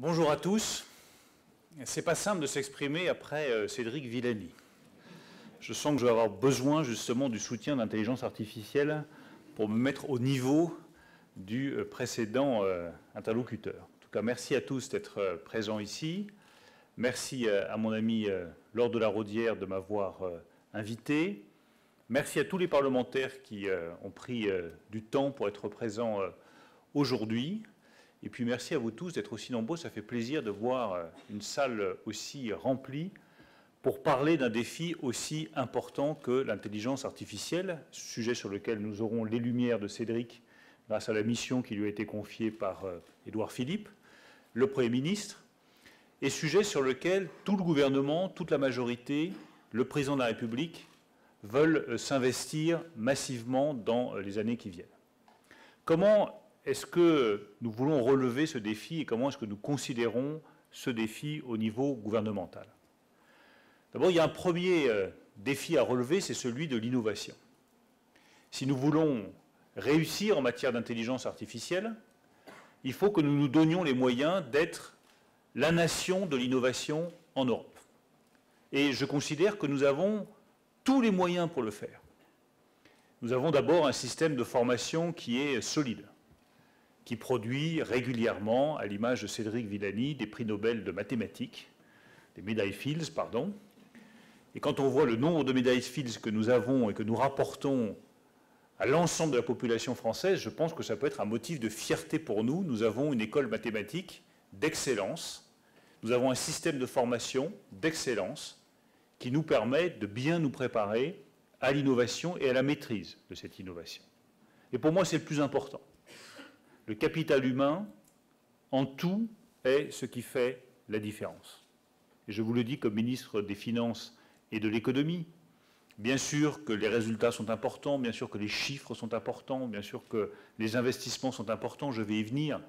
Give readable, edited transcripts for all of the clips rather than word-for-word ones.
Bonjour à tous. C'est pas simple de s'exprimer après Cédric Villani. Je sens que je vais avoir besoin justement du soutien d'intelligence artificielle pour me mettre au niveau du précédent interlocuteur. En tout cas, merci à tous d'être présents ici. Merci à mon ami Laure de la Raudière de m'avoir invité. Merci à tous les parlementaires qui ont pris du temps pour être présents aujourd'hui. Et puis merci à vous tous d'être aussi nombreux. Ça fait plaisir de voir une salle aussi remplie pour parler d'un défi aussi important que l'intelligence artificielle, sujet sur lequel nous aurons les lumières de Cédric grâce à la mission qui lui a été confiée par Édouard Philippe, le Premier ministre, et sujet sur lequel tout le gouvernement, toute la majorité, le président de la République veulent s'investir massivement dans les années qui viennent. Comment est-ce que nous voulons relever ce défi et comment est-ce que nous considérons ce défi au niveau gouvernemental? D'abord, il y a un premier défi à relever, c'est celui de l'innovation. Si nous voulons réussir en matière d'intelligence artificielle, il faut que nous nous donnions les moyens d'être la nation de l'innovation en Europe. Et je considère que nous avons tous les moyens pour le faire. Nous avons d'abord un système de formation qui est solide, qui produit régulièrement, à l'image de Cédric Villani, des prix Nobel de mathématiques, des médailles Fields, pardon. Et quand on voit le nombre de médailles Fields que nous avons et que nous rapportons à l'ensemble de la population française, je pense que ça peut être un motif de fierté pour nous. Nous avons une école mathématique d'excellence, nous avons un système de formation d'excellence qui nous permet de bien nous préparer à l'innovation et à la maîtrise de cette innovation. Et pour moi, c'est le plus important. Le capital humain, en tout, est ce qui fait la différence. Et je vous le dis comme ministre des Finances et de l'Économie. Bien sûr que les résultats sont importants, bien sûr que les chiffres sont importants, bien sûr que les investissements sont importants, je vais y venir,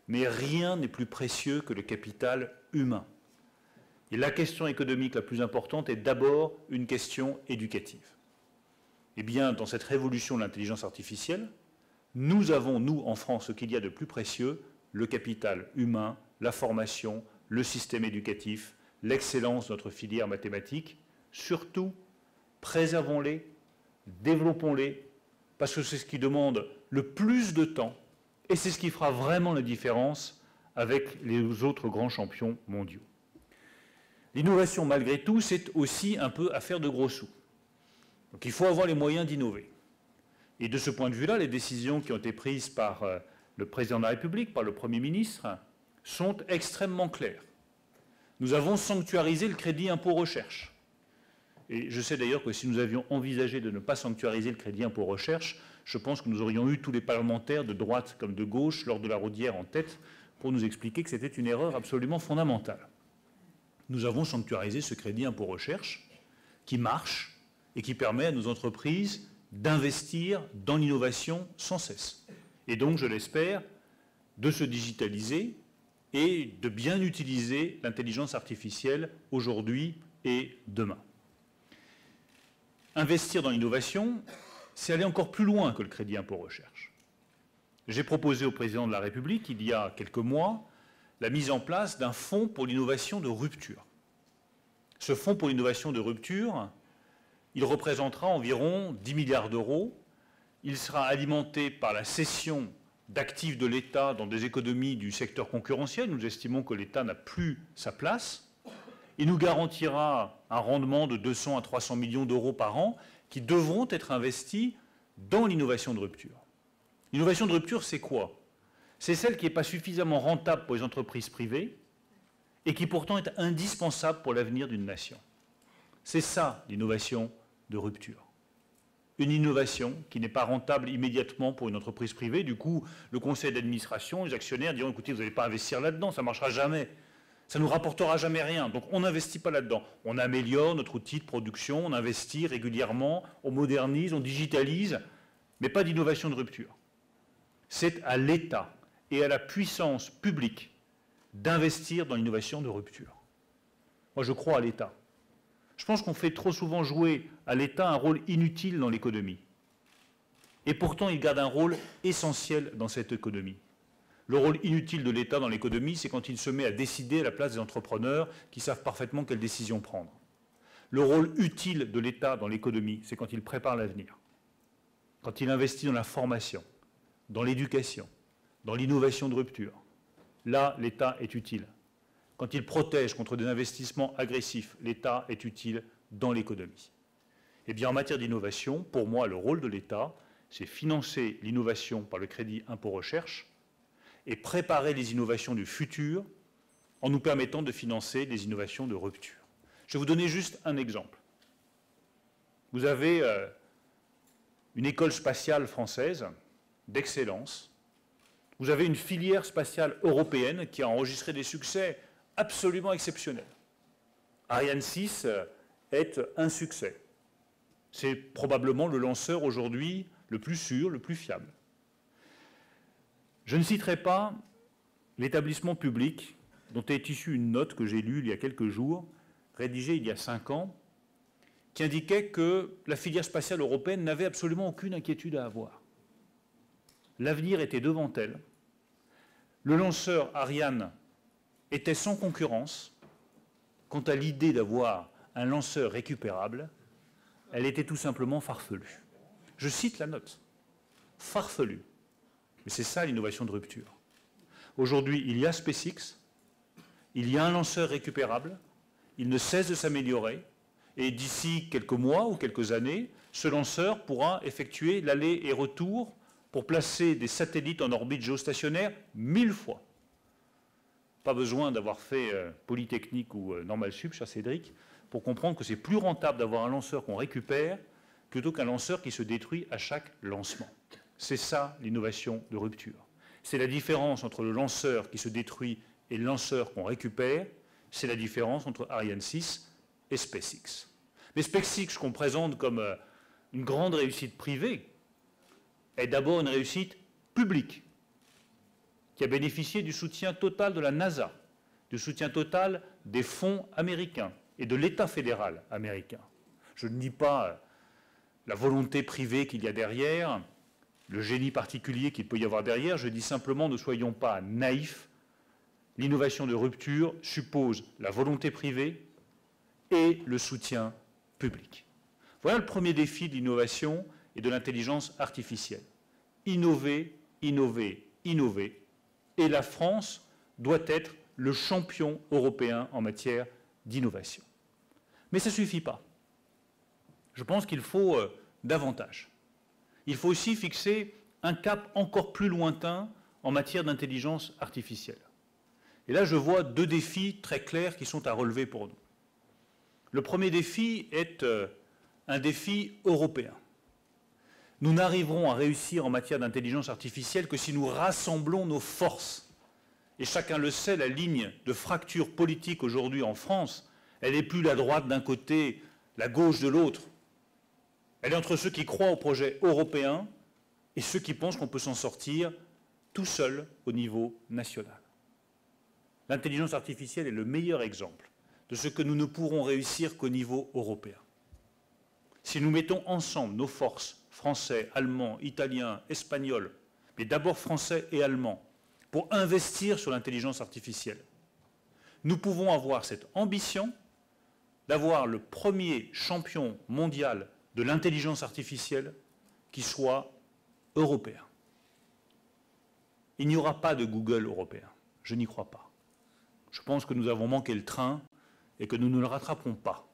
mais rien n'est plus précieux que le capital humain. Et la question économique la plus importante est d'abord une question éducative. Eh bien, dans cette révolution de l'intelligence artificielle, nous avons, nous, en France, ce qu'il y a de plus précieux, le capital humain, la formation, le système éducatif, l'excellence de notre filière mathématique. Surtout, préservons-les, développons-les, parce que c'est ce qui demande le plus de temps et c'est ce qui fera vraiment la différence avec les autres grands champions mondiaux. L'innovation, malgré tout, c'est aussi un peu affaire de gros sous. Donc il faut avoir les moyens d'innover. Et de ce point de vue-là, les décisions qui ont été prises par le président de la République, par le Premier ministre, sont extrêmement claires. Nous avons sanctuarisé le crédit impôt recherche. Et je sais d'ailleurs que si nous avions envisagé de ne pas sanctuariser le crédit impôt recherche, je pense que nous aurions eu tous les parlementaires de droite comme de gauche, Laure de la Raudière en tête, pour nous expliquer que c'était une erreur absolument fondamentale. Nous avons sanctuarisé ce crédit impôt recherche qui marche et qui permet à nos entreprises d'investir dans l'innovation sans cesse. Et donc, je l'espère, de se digitaliser et de bien utiliser l'intelligence artificielle aujourd'hui et demain. Investir dans l'innovation, c'est aller encore plus loin que le crédit impôt recherche. J'ai proposé au président de la République, il y a quelques mois, la mise en place d'un fonds pour l'innovation de rupture. Ce fonds pour l'innovation de rupture, il représentera environ 10 milliards d'euros. Il sera alimenté par la cession d'actifs de l'État dans des économies du secteur concurrentiel. Nous estimons que l'État n'a plus sa place. Il nous garantira un rendement de 200 à 300 millions d'euros par an qui devront être investis dans l'innovation de rupture. L'innovation de rupture, c'est quoi? C'est celle qui n'est pas suffisamment rentable pour les entreprises privées et qui pourtant est indispensable pour l'avenir d'une nation. C'est ça, l'innovation de rupture. Une innovation qui n'est pas rentable immédiatement pour une entreprise privée. Du coup, le conseil d'administration, les actionnaires diront, écoutez, vous n'allez pas investir là-dedans, ça ne marchera jamais. Ça ne nous rapportera jamais rien. Donc on n'investit pas là-dedans. On améliore notre outil de production, on investit régulièrement, on modernise, on digitalise, mais pas d'innovation de rupture. C'est à l'État et à la puissance publique d'investir dans l'innovation de rupture. Moi, je crois à l'État. Je pense qu'on fait trop souvent jouer à l'État un rôle inutile dans l'économie. Et pourtant, il garde un rôle essentiel dans cette économie. Le rôle inutile de l'État dans l'économie, c'est quand il se met à décider à la place des entrepreneurs qui savent parfaitement quelles décisions prendre. Le rôle utile de l'État dans l'économie, c'est quand il prépare l'avenir, quand il investit dans la formation, dans l'éducation, dans l'innovation de rupture. Là, l'État est utile. Quand il protège contre des investissements agressifs, l'État est utile dans l'économie. Eh bien, en matière d'innovation, pour moi, le rôle de l'État, c'est financer l'innovation par le crédit impôt recherche et préparer les innovations du futur en nous permettant de financer des innovations de rupture. Je vais vous donner juste un exemple. Vous avez une école spatiale française d'excellence. Vous avez une filière spatiale européenne qui a enregistré des succès absolument exceptionnels. Ariane 6 est un succès. C'est probablement le lanceur aujourd'hui le plus sûr, le plus fiable. Je ne citerai pas l'établissement public dont est issue une note que j'ai lue il y a quelques jours, rédigée il y a 5 ans, qui indiquait que la filière spatiale européenne n'avait absolument aucune inquiétude à avoir. L'avenir était devant elle. Le lanceur Ariane était sans concurrence. Quant à l'idée d'avoir un lanceur récupérable, elle était tout simplement farfelue. Je cite la note. Farfelue. Mais c'est ça l'innovation de rupture. Aujourd'hui, il y a SpaceX, il y a un lanceur récupérable, il ne cesse de s'améliorer, et d'ici quelques mois ou quelques années, ce lanceur pourra effectuer l'aller et retour pour placer des satellites en orbite géostationnaire 1000 fois. Pas besoin d'avoir fait Polytechnique ou Normal Sup, cher Cédric, pour comprendre que c'est plus rentable d'avoir un lanceur qu'on récupère plutôt qu'un lanceur qui se détruit à chaque lancement. C'est ça l'innovation de rupture. C'est la différence entre le lanceur qui se détruit et le lanceur qu'on récupère. C'est la différence entre Ariane 6 et SpaceX. Mais SpaceX, qu'on présente comme une grande réussite privée, est d'abord une réussite publique, qui a bénéficié du soutien total de la NASA, du soutien total des fonds américains et de l'État fédéral américain. Je ne nie pas la volonté privée qu'il y a derrière, le génie particulier qu'il peut y avoir derrière, je dis simplement ne soyons pas naïfs. L'innovation de rupture suppose la volonté privée et le soutien public. Voilà le premier défi de l'innovation et de l'intelligence artificielle. Innover, innover, innover. Et la France doit être le champion européen en matière d'innovation. Mais ça ne suffit pas. Je pense qu'il faut davantage. Il faut aussi fixer un cap encore plus lointain en matière d'intelligence artificielle. Et là, je vois 2 défis très clairs qui sont à relever pour nous. Le premier défi est un défi européen. Nous n'arriverons à réussir en matière d'intelligence artificielle que si nous rassemblons nos forces. Et chacun le sait, la ligne de fracture politique aujourd'hui en France, elle n'est plus la droite d'un côté, la gauche de l'autre. Elle est entre ceux qui croient au projet européen et ceux qui pensent qu'on peut s'en sortir tout seul au niveau national. L'intelligence artificielle est le meilleur exemple de ce que nous ne pourrons réussir qu'au niveau européen. Si nous mettons ensemble nos forces, français, allemands, italiens, espagnols, mais d'abord français et allemands, pour investir sur l'intelligence artificielle, nous pouvons avoir cette ambition d'avoir le premier champion mondial de l'intelligence artificielle qui soit européen. Il n'y aura pas de Google européen. Je n'y crois pas. Je pense que nous avons manqué le train et que nous ne le rattraperons pas.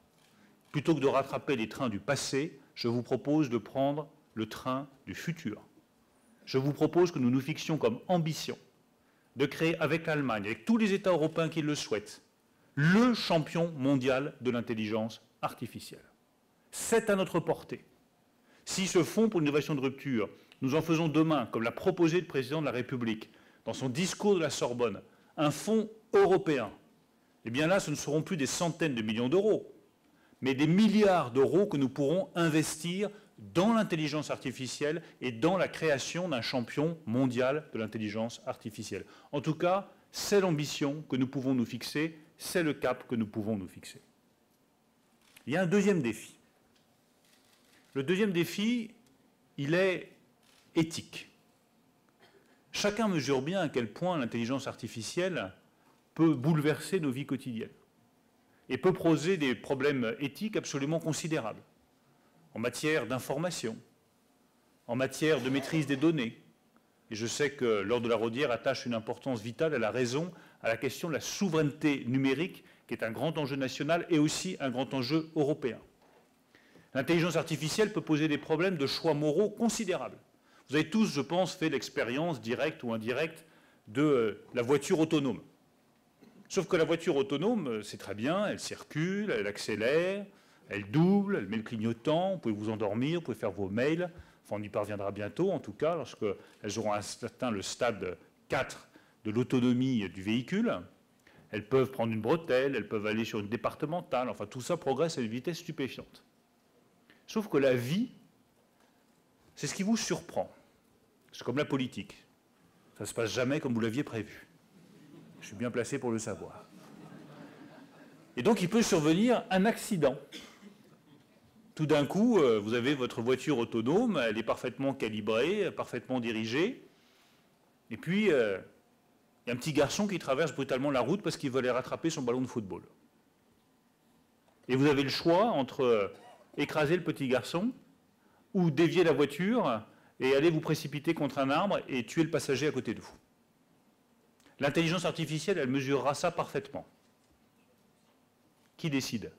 Plutôt que de rattraper les trains du passé, je vous propose de prendre le train du futur. Je vous propose que nous nous fixions comme ambition de créer avec l'Allemagne, avec tous les États européens qui le souhaitent, le champion mondial de l'intelligence artificielle. C'est à notre portée. Si ce fonds pour l'innovation de rupture, nous en faisons demain, comme l'a proposé le président de la République dans son discours de la Sorbonne, un fonds européen, eh bien là, ce ne seront plus des centaines de millions d'euros, mais des milliards d'euros que nous pourrons investir dans l'intelligence artificielle et dans la création d'un champion mondial de l'intelligence artificielle. En tout cas, c'est l'ambition que nous pouvons nous fixer, c'est le cap que nous pouvons nous fixer. Il y a un deuxième défi. Le deuxième défi, il est éthique. Chacun mesure bien à quel point l'intelligence artificielle peut bouleverser nos vies quotidiennes et peut poser des problèmes éthiques absolument considérables en matière d'information, en matière de maîtrise des données. Et je sais que Laure de la Raudière attache une importance vitale, elle a raison, à la question de la souveraineté numérique, qui est un grand enjeu national et aussi un grand enjeu européen. L'intelligence artificielle peut poser des problèmes de choix moraux considérables. Vous avez tous, je pense, fait l'expérience directe ou indirecte de la voiture autonome. Sauf que la voiture autonome, c'est très bien, elle circule, elle accélère, elle double, elle met le clignotant, vous pouvez vous endormir, vous pouvez faire vos mails. Enfin, on y parviendra bientôt, en tout cas, lorsqu'elles auront atteint le stade 4 de l'autonomie du véhicule. Elles peuvent prendre une bretelle, elles peuvent aller sur une départementale. Enfin, tout ça progresse à une vitesse stupéfiante. Sauf que la vie, c'est ce qui vous surprend. C'est comme la politique. Ça ne se passe jamais comme vous l'aviez prévu. Je suis bien placé pour le savoir. Et donc, il peut survenir un accident. Tout d'un coup, vous avez votre voiture autonome, elle est parfaitement calibrée, parfaitement dirigée. Et puis, il y a un petit garçon qui traverse brutalement la route parce qu'il veut aller rattraper son ballon de football. Et vous avez le choix entre écraser le petit garçon ou dévier la voiture et aller vous précipiter contre un arbre et tuer le passager à côté de vous. L'intelligence artificielle, elle mesurera ça parfaitement. Qui décide ?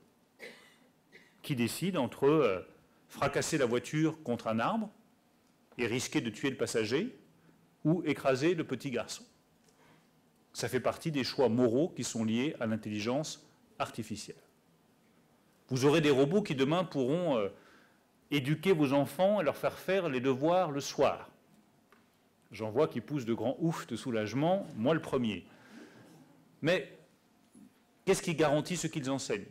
Qui décide entre fracasser la voiture contre un arbre et risquer de tuer le passager ou écraser le petit garçon. Ça fait partie des choix moraux qui sont liés à l'intelligence artificielle. Vous aurez des robots qui demain pourront éduquer vos enfants et leur faire les devoirs le soir. J'en vois qui poussent de grands oufs de soulagement, moi le premier. Mais qu'est-ce qui garantit ce qu'ils enseignent ?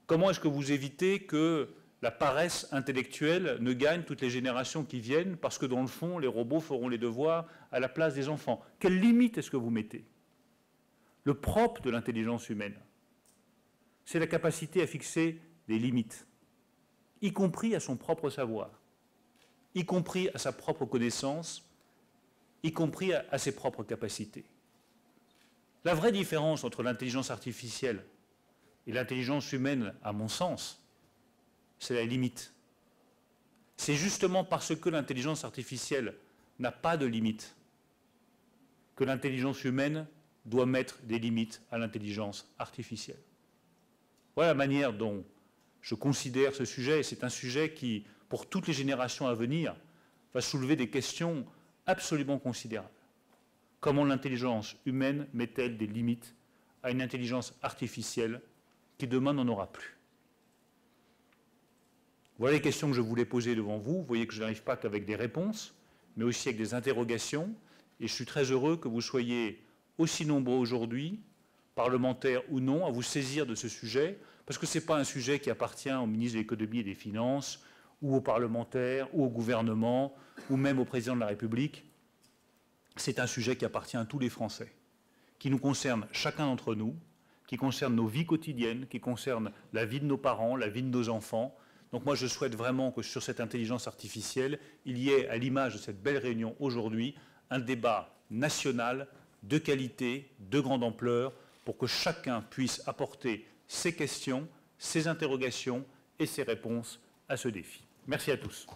Comment est-ce que vous évitez que la paresse intellectuelle ne gagne toutes les générations qui viennent parce que dans le fond, les robots feront les devoirs à la place des enfants ? Quelle limite est-ce que vous mettez ? Le propre de l'intelligence humaine, c'est la capacité à fixer des limites, y compris à son propre savoir, y compris à sa propre connaissance, y compris à ses propres capacités. La vraie différence entre l'intelligence artificielle et l'intelligence humaine, à mon sens, c'est la limite. C'est justement parce que l'intelligence artificielle n'a pas de limite que l'intelligence humaine doit mettre des limites à l'intelligence artificielle. Voilà la manière dont je considère ce sujet, et c'est un sujet qui, pour toutes les générations à venir, va soulever des questions absolument considérables. Comment l'intelligence humaine met-elle des limites à une intelligence artificielle qui demain n'en aura plus? Voilà les questions que je voulais poser devant vous. Vous voyez que je n'arrive pas qu'avec des réponses, mais aussi avec des interrogations. Et je suis très heureux que vous soyez aussi nombreux aujourd'hui, parlementaires ou non, à vous saisir de ce sujet, parce que ce n'est pas un sujet qui appartient au ministre de l'Économie et des Finances, ou aux parlementaires, ou au gouvernement, ou même au président de la République. C'est un sujet qui appartient à tous les Français, qui nous concerne chacun d'entre nous, qui concerne nos vies quotidiennes, qui concerne la vie de nos parents, la vie de nos enfants. Donc moi, je souhaite vraiment que sur cette intelligence artificielle, il y ait, à l'image de cette belle réunion aujourd'hui, un débat national de qualité, de grande ampleur, pour que chacun puisse apporter ses questions, ses interrogations et ses réponses à ce défi. Merci à tous.